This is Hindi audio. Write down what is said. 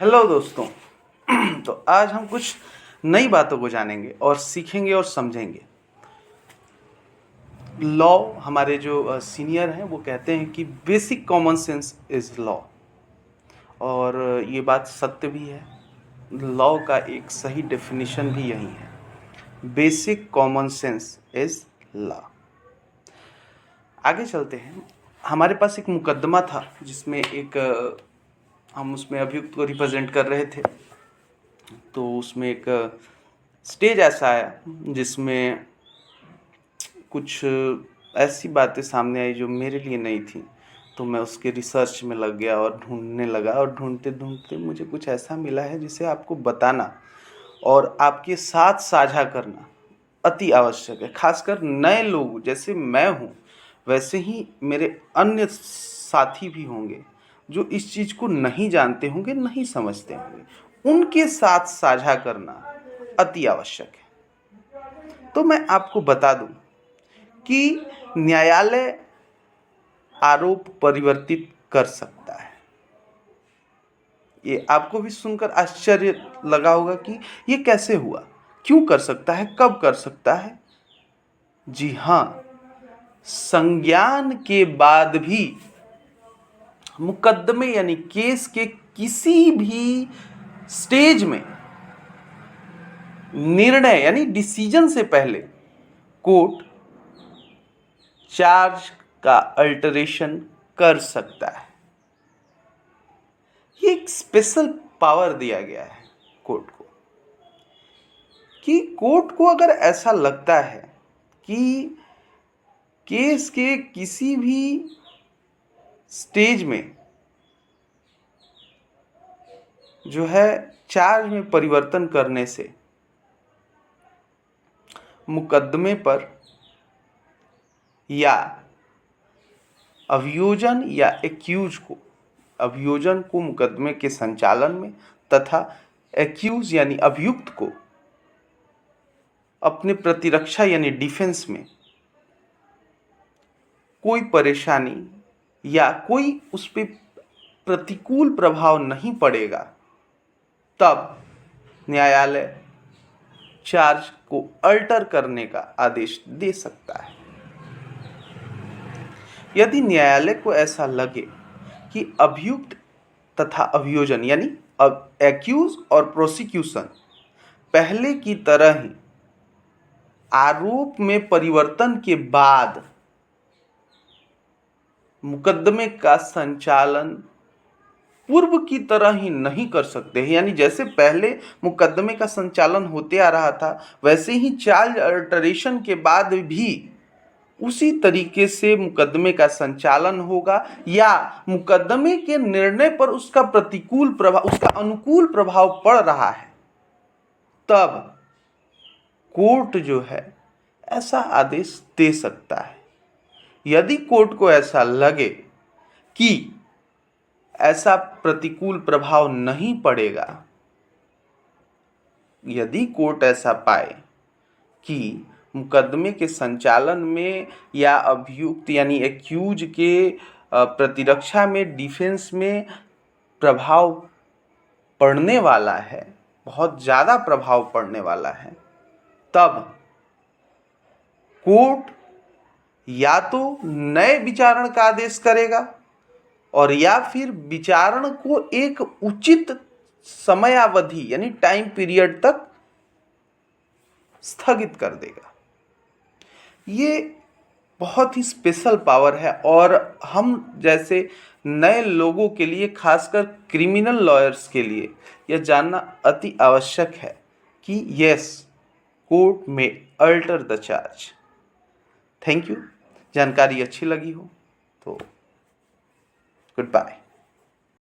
हेलो दोस्तों। तो आज हम कुछ नई बातों को जानेंगे और सीखेंगे और समझेंगे। लॉ, हमारे जो सीनियर हैं वो कहते हैं कि basic common sense is law, और ये बात सत्य भी है। लॉ का एक सही डेफिनेशन भी यही है, basic common sense is law. आगे चलते हैं। हमारे पास एक मुकदमा था जिसमें हम उसमें अभियुक्त को रिप्रेजेंट कर रहे थे। तो उसमें एक स्टेज ऐसा आया जिसमें कुछ ऐसी बातें सामने आई जो मेरे लिए नहीं थी। तो मैं उसके रिसर्च में लग गया और ढूंढने लगा, और ढूंढते ढूंढते मुझे कुछ ऐसा मिला है जिसे आपको बताना और आपके साथ साझा करना अति आवश्यक है। खासकर नए लोग, जैसे मैं हूँ वैसे ही मेरे अन्य साथी भी होंगे जो इस चीज़ को नहीं जानते होंगे, नहीं समझते होंगे। उनके साथ साझा करना अति आवश्यक है। तो मैं आपको बता दूं कि न्यायालय आरोप परिवर्तित कर सकता है। ये आपको भी सुनकर आश्चर्य लगा होगा कि ये कैसे हुआ, क्यों कर सकता है, कब कर सकता है। जी हाँ, संज्ञान के बाद भी मुकदमे यानी केस के किसी भी स्टेज में निर्णय यानी डिसीजन से पहले कोर्ट चार्ज का अल्टरेशन कर सकता है। ये एक स्पेशल पावर दिया गया है कोर्ट को, कि कोर्ट को अगर ऐसा लगता है कि केस के किसी भी स्टेज में जो है चार्ज में परिवर्तन करने से मुकदमे पर या अभियोजन या अभियोजन को मुकदमे के संचालन में तथा एक्यूज यानी अभियुक्त को अपने प्रतिरक्षा यानी डिफेंस में कोई परेशानी या कोई उस पर प्रतिकूल प्रभाव नहीं पड़ेगा, तब न्यायालय चार्ज को अल्टर करने का आदेश दे सकता है। यदि न्यायालय को ऐसा लगे कि अभियुक्त तथा अभियोजन यानी एक्यूज और प्रोसिक्यूशन पहले की तरह ही आरोप में परिवर्तन के बाद मुकदमे का संचालन पूर्व की तरह ही नहीं कर सकते हैं, यानी जैसे पहले मुकदमे का संचालन होते आ रहा था वैसे ही चार्ज अल्टरेशन के बाद भी उसी तरीके से मुकदमे का संचालन होगा, या मुकदमे के निर्णय पर उसका प्रतिकूल प्रभाव, उसका अनुकूल प्रभाव पड़ रहा है, तब कोर्ट जो है ऐसा आदेश दे सकता है। यदि कोर्ट को ऐसा लगे कि ऐसा प्रतिकूल प्रभाव नहीं पड़ेगा, यदि कोर्ट ऐसा पाए कि मुकदमे के संचालन में या अभियुक्त यानी एक्यूज के प्रतिरक्षा में, डिफेंस में प्रभाव पड़ने वाला है, बहुत ज़्यादा प्रभाव पड़ने वाला है, तब कोर्ट या तो नए विचारण का आदेश करेगा और या फिर विचारण को एक उचित समयावधि यानी टाइम पीरियड तक स्थगित कर देगा। ये बहुत ही स्पेशल पावर है, और हम जैसे नए लोगों के लिए, खासकर क्रिमिनल लॉयर्स के लिए यह जानना अति आवश्यक है कि यस, कोर्ट में alter the charge. Thank you. जानकारी अच्छी लगी हो तो गुड बाय।